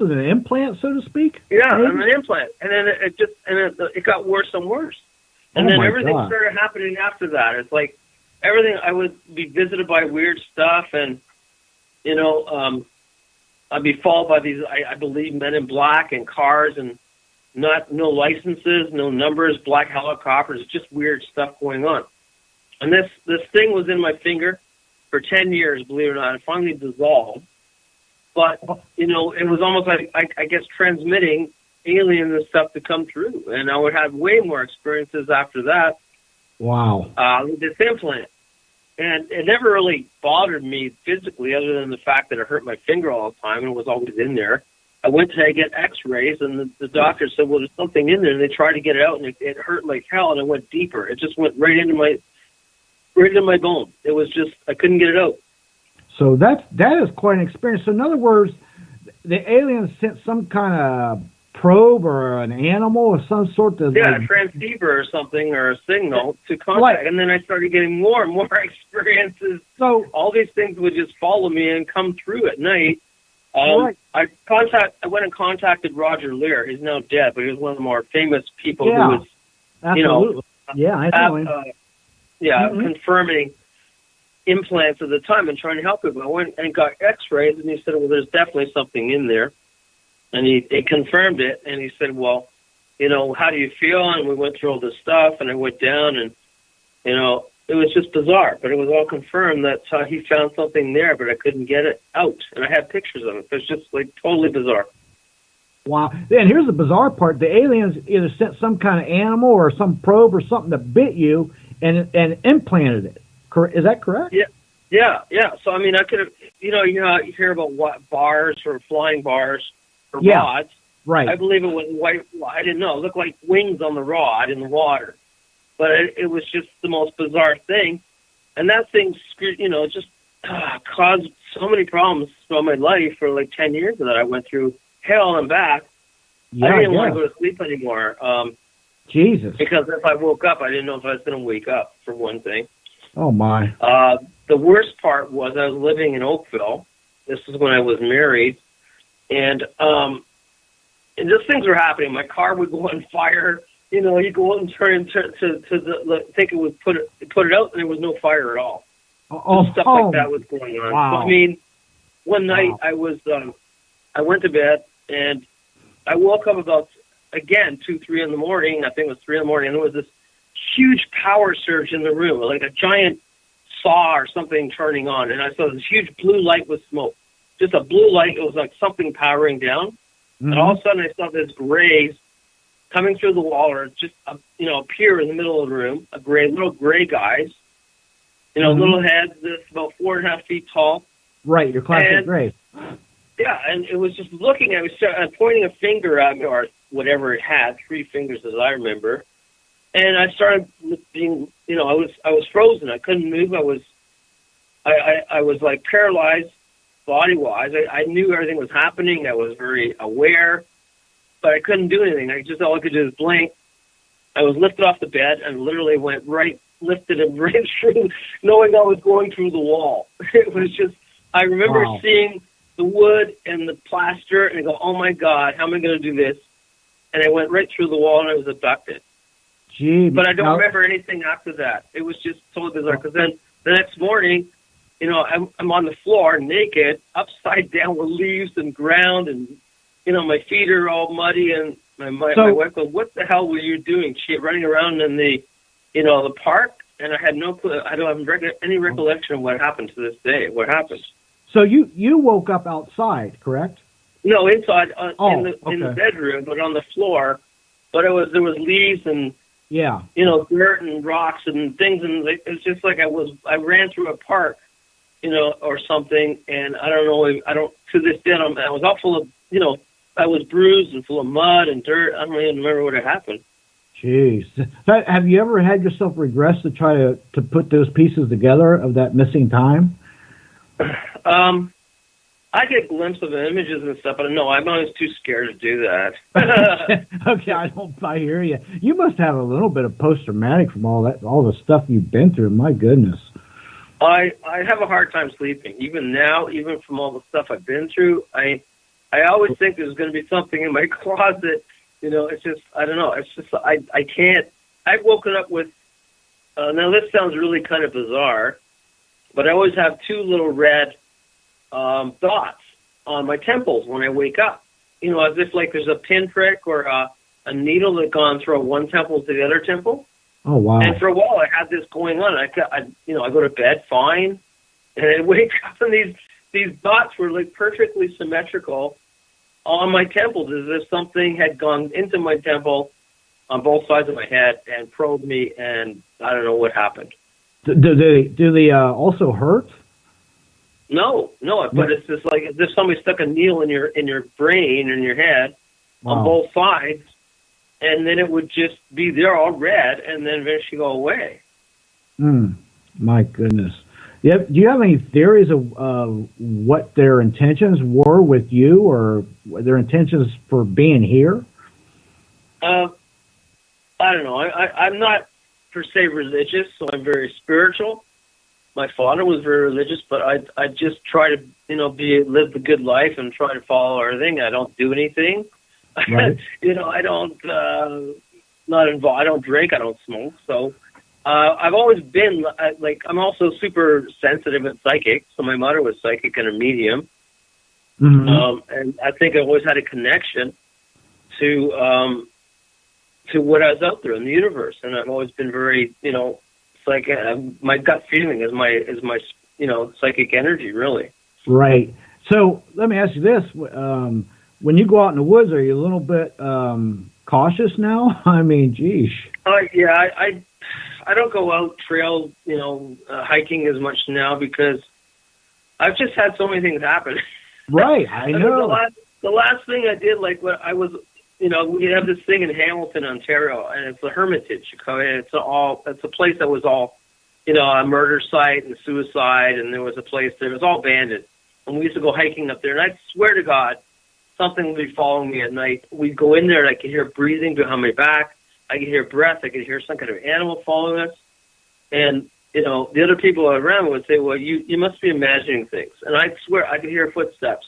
Was it an implant, so to speak? Yeah, Maybe? an implant. And then it got worse and worse. And Oh then my everything God. started happening after that. It's like everything, I would be visited by weird stuff, and, I'd be followed by these, I believe, men in black and cars, and no licenses, no numbers, black helicopters, just weird stuff going on. And this thing was in my finger for 10 years, believe it or not. It finally dissolved. But, it was almost like, I guess, transmitting aliens and stuff to come through. And I would have way more experiences after that. Wow. With this implant. And it never really bothered me physically, other than the fact that it hurt my finger all the time and it was always in there. I went to get x-rays, and the doctor said, well, there's something in there. And they tried to get it out, and it hurt like hell, and it went deeper. It just went right into my bone. It was just, I couldn't get it out. So that is quite an experience. So in other words, the aliens sent some kind of probe or an animal of some sort to a transceiver or something, or a signal to contact. Right. And then I started getting more and more experiences. So all these things would just follow me and come through at night. Right. I went and contacted Roger Lear. He's now dead, but he was one of the more famous people Yeah, who was, absolutely. Yeah, I know him. confirming implants at the time and trying to help people. I went and got x-rays, and he said, well, there's definitely something in there. And he confirmed it, and he said, well, how do you feel? And we went through all this stuff, and I went down, and, it was just bizarre. But it was all confirmed that he found something there, but I couldn't get it out. And I have pictures of it. It's just, like, totally bizarre. Wow. And here's the bizarre part. The aliens either sent some kind of animal or some probe or something that bit you and implanted it. Is that correct? Yeah. So, I mean, I could have, you hear about bars or flying bars or rods. Right. I believe it was white. I didn't know. It looked like wings on the rod in the water. But it was just the most bizarre thing. And that thing, just caused so many problems throughout my life for like 10 years that I went through hell and back. I didn't want to go to sleep anymore. Jesus. Because if I woke up, I didn't know if I was going to wake up, for one thing. Oh, my. The worst part was I was living in Oakville. This is when I was married. And just things were happening. My car would go on fire. You go out and turn to think it would put it out, and there was no fire at all. Stuff like that was going on. Wow. So, I mean, one night I went to bed, and I woke up about, again, 2, 3 in the morning. I think it was 3 in the morning, and there was this huge power surge in the room, like a giant saw or something turning on, and I saw this huge blue light with smoke. Just a blue light. It was like something powering down. Mm-hmm. And all of a sudden I saw this grays coming through the wall, or just, appear in the middle of the room, little gray guys, little heads that's about 4.5 feet tall. Right, your classic gray. Yeah, and it was just looking at me, pointing a finger at me, or whatever it had, 3 fingers as I remember. And I started being, I was frozen. I couldn't move. I was like paralyzed body-wise. I knew everything was happening. I was very aware, but I couldn't do anything. All I could do is blink. I was lifted off the bed and literally lifted and right through, knowing I was going through the wall. It was just, I remember seeing the wood and the plaster, and I go, oh my God, how am I going to do this? And I went right through the wall, and I was abducted. Gee, but I don't remember anything after that. It was just totally bizarre, because then the next morning, I'm on the floor naked, upside down with leaves and ground, and, my feet are all muddy, and my wife goes, what the hell were you doing? She running around in the park, and I had no clue. I don't have any recollection of what happened to this day. What happened? So you woke up outside, correct? No, inside in the bedroom, but on the floor. But there was leaves and dirt and rocks and things, and it's just like I ran through a park, or something, and I don't know. To this day, I was all full of I was bruised and full of mud and dirt. I don't even remember what had happened. Jeez. Have you ever had yourself regress to try to put those pieces together of that missing time? I get glimpses of images and stuff, but no, I'm always too scared to do that. Okay, I hear you. You must have a little bit of post-traumatic from all the stuff you've been through. My goodness. I have a hard time sleeping. Even now, even from all the stuff I've been through, I I always think there's going to be something in my closet. You know, it's just, I don't know. It's just, I can't. I've woken up with, now this sounds really kind of bizarre, but I always have two little red dots on my temples when I wake up. You know, as if like there's a pinprick or a needle that gone from one temple to the other temple. Oh, wow. And for a while I had this going on. I go to bed fine, and I wake up and these dots were like perfectly symmetrical on my temples, as if something had gone into my temple on both sides of my head and probed me, and I don't know what happened. Do they also hurt? No, but it's just like as if somebody stuck a needle in your brain, in your head, Wow. on both sides, and then it would just be there all red, and then eventually go away. My goodness. Do you have any theories of what their intentions were with you, or their intentions for being here? I don't know. I'm not per se religious, so I'm very spiritual. My father was very religious, but I just try to live the good life and try to follow everything. I don't do anything. Right. I don't not involved. I don't drink. I don't smoke. So. I've always been, I'm also super sensitive and psychic. So my mother was psychic and a medium. Mm-hmm. And I think I always had a connection to what I was out there in the universe. And I've always been very, it's like my gut feeling is my psychic energy, really. Right. So let me ask you this. When you go out in the woods, are you a little bit cautious now? I mean, geez. Yeah, I don't go out trail, hiking as much now because I've just had so many things happen. Right, I know. The last thing I did, like when I was, we have this thing in Hamilton, Ontario, and it's the Hermitage. It's a place that was all, a murder site and suicide, and there was a place there. It was all abandoned. And we used to go hiking up there, and I swear to God, something would be following me at night. We'd go in there, and I could hear breathing behind my back. I could hear breath. I could hear some kind of animal following us. And, the other people around would say, well, you must be imagining things. And I swear I could hear footsteps.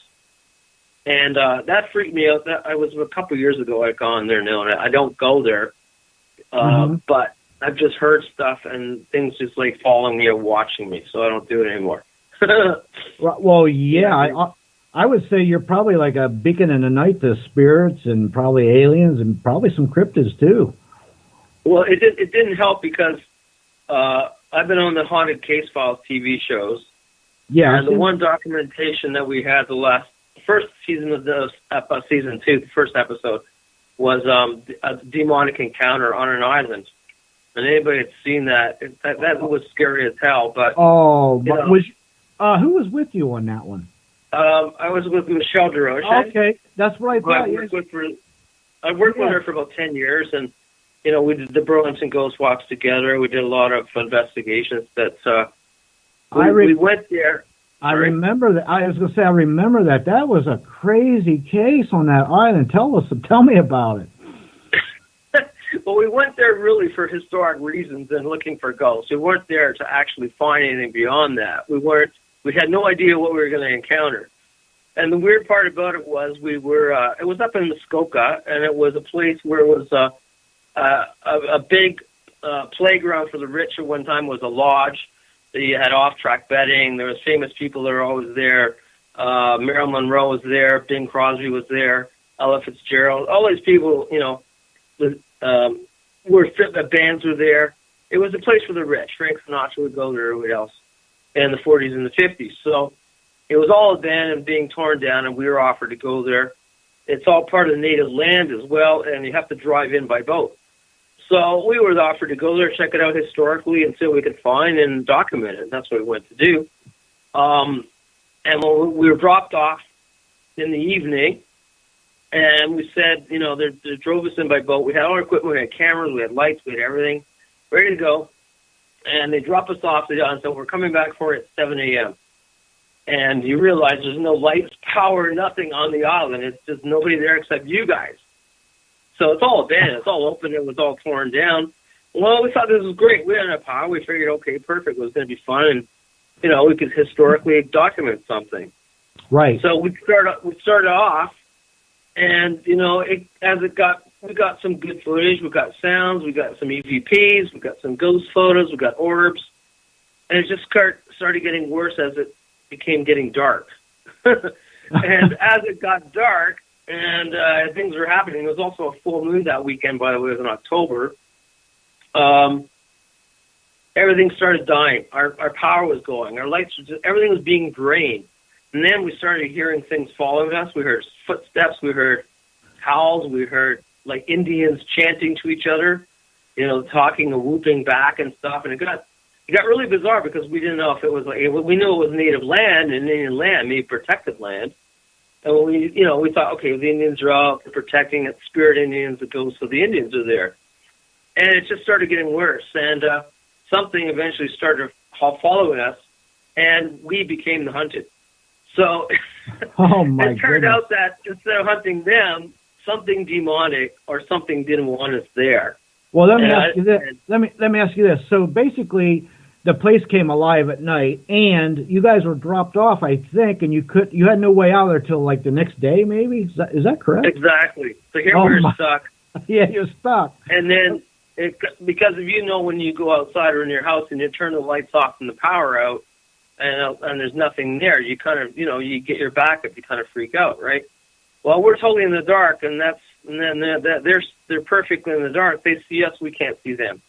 And that freaked me out. That I was a couple of years ago. I've gone there now, and I don't go there. But I've just heard stuff and things just like following me or watching me. So I don't do it anymore. Well, yeah, I would say you're probably like a beacon in the night to spirits and probably aliens and probably some cryptids too. Well, it didn't help because I've been on the Haunted Case Files TV shows. Yeah. And the one documentation that we had the first season of the season 2, the first episode, was a demonic encounter on an island. And anybody had seen that, that was scary as hell. But who was with you on that one? I was with Michelle DeRoche. Okay, that's what I thought. I worked with her for about 10 years, and we did the Burlington Ghost Walks together. We did a lot of investigations. We went there. I remember that. I was going to say, I remember that. That was a crazy case on that island. Tell me about it. Well, we went there really for historic reasons and looking for ghosts. We weren't there to actually find anything beyond that. We had no idea what we were going to encounter. And the weird part about it was it was up in Muskoka, and it was a place where it was a big playground for the rich. At one time was a lodge. You had off-track betting. There was famous people that were always there. Marilyn Monroe was there. Bing Crosby was there. Ella Fitzgerald. All these people, the bands were there. It was a place for the rich. Frank Sinatra would go there, everybody else, in the 40s and the 50s. So it was all abandoned, being torn down, and we were offered to go there. It's all part of the native land as well, and you have to drive in by boat. So we were offered to go there, check it out historically, and see what we could find and document it. That's what we went to do. And when we were dropped off in the evening, and we said, they drove us in by boat. We had all our equipment. We had cameras. We had lights. We had everything ready to go. And they dropped us off and said, we're coming back for it at 7 a.m. And you realize there's no lights, power, nothing on the island. It's just nobody there except you guys. So it's all abandoned. It's all open. It was all torn down. Well, we thought this was great. We had enough power. We figured, okay, perfect. It was going to be fun. And, we could historically document something. Right. So we started off And, you know, we got some good footage, we got sounds, we got some EVPs, we got some ghost photos, we got orbs. And it just started getting worse as it became getting dark. And as it got dark and things were happening, there was also a full moon that weekend, by the way, it was in October. Everything started dying. Our power was going. Our lights, everything was being drained. And then we started hearing things following us. We heard footsteps. We heard howls. We heard like Indians chanting to each other, you know, talking and whooping back and stuff. And it got really bizarre because we didn't know if it was like, we knew it was native land and Indian land, maybe protected land. And we thought, okay, the Indians are out, they're protecting it, spirit Indians, the ghosts of the Indians are there. And it just started getting worse. And something eventually started following us, and we became the hunted. So it turned out that instead of hunting them, something demonic or something didn't want us there. Well, let me ask you this. Let me ask you this. So basically, the place came alive at night, and you guys were dropped off, I think, and you had no way out there till like the next day, maybe. Is that correct? Exactly. So here we're stuck. Yeah, you're stuck. And then because if when you go outside or in your house and you turn the lights off and the power out, and there's nothing there, you kind of you get your back up, you kind of freak out, right? Well, we're totally in the dark, and then they're perfectly in the dark. They see us, we can't see them.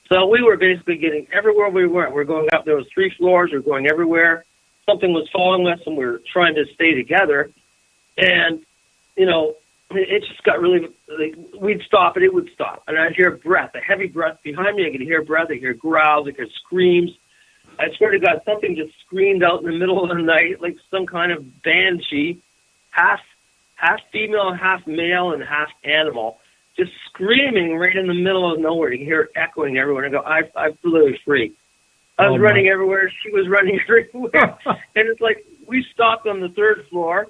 So we were basically getting everywhere we went. We're going up. There was 3 floors. We're going everywhere. Something was following us, and we were trying to stay together. And it just got really. We'd stop, and it would stop, and I'd hear a breath, a heavy breath behind me. I could hear breath. I could hear growls. I could hear screams. I swear to God, something just screamed out in the middle of the night, like some kind of banshee, half female, half male, and half animal, just screaming right in the middle of nowhere. You can hear it echoing everywhere. And I go, I literally freaked. I was running everywhere. She was running everywhere. And it's like we stopped on the 3rd floor,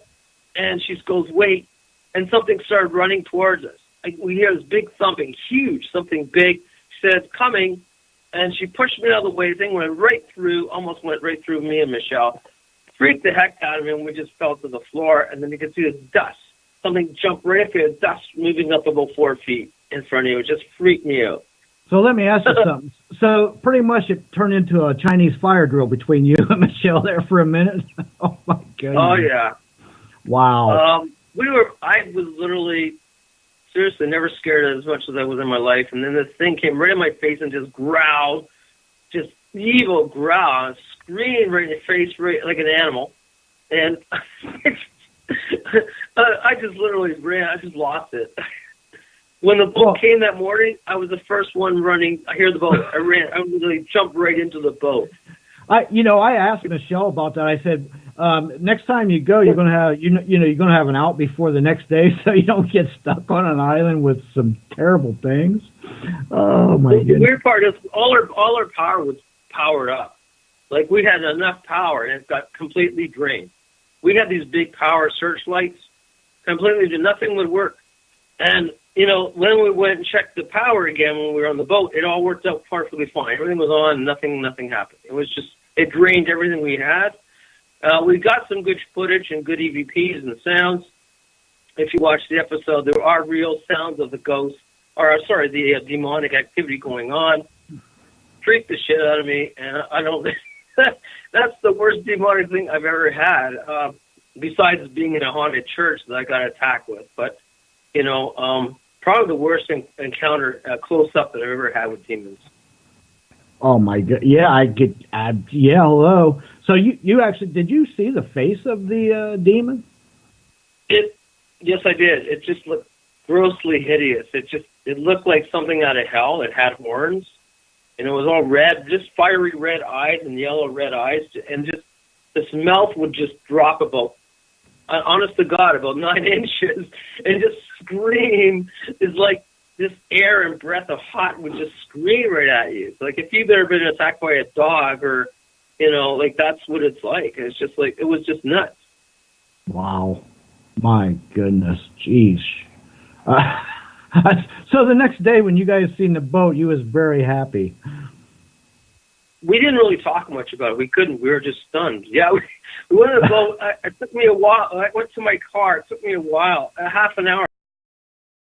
and she goes, wait, and something started running towards us. We hear this big thumping, huge, something big. She said, it's coming. And she pushed me out of the way. The thing almost went right through me and Michelle. Freaked the heck out of me, and we just fell to the floor. And then you could see this dust. Something jumped right up here, dust moving up about 4 feet in front of you. It just freaked me out. So let me ask you something. So pretty much it turned into a Chinese fire drill between you and Michelle there for a minute. Oh, my goodness. Oh, yeah. Wow. I was literally... seriously, never scared as much as I was in my life. And then this thing came right in my face and just growled, just evil growl, screamed right in your face, right like an animal. And I just literally ran. I just lost it. When the boat came that morning, I was the first one running. I hear the boat. I ran. I literally jumped right into the boat. I asked Michelle about that. I said, next time you go, you're going to have, you're going to have an out before the next day, so you don't get stuck on an island with some terrible things. Oh my goodness! The weird part is all our power was powered up. Like we had enough power, and it got completely drained. We had these big power searchlights, completely nothing would work. And when we went and checked the power again when we were on the boat, it all worked out perfectly fine. Everything was on, nothing happened. It was just it drained everything we had. We got some good footage and good EVPs and sounds. If you watch the episode, there are real sounds of the ghost, the demonic activity going on. Freaked the shit out of me, and I don't. That's the worst demonic thing I've ever had. Besides being in a haunted church that I got attacked with, but probably the worst encounter close up that I've ever had with demons. Oh my God! Yeah, hello. So you actually did you see the face of the demon? Yes, I did. It just looked grossly hideous. It looked like something out of hell. It had horns, and it was all red, just fiery red eyes and yellow red eyes, and just this mouth would just drop about, honest to God, about 9 inches, and just scream. It's like this air and breath of hot would just scream right at you. It's like if you've ever been attacked by a dog or, like that's what it's like. It's just like, it was just nuts. Wow. My goodness. Jeez. So the next day when you guys seen the boat, you was very happy. we didn't really talk much about it. We couldn't. We were just stunned. Yeah, we went on the boat. It took me a while. I went to my car. It took me a while, a half an hour.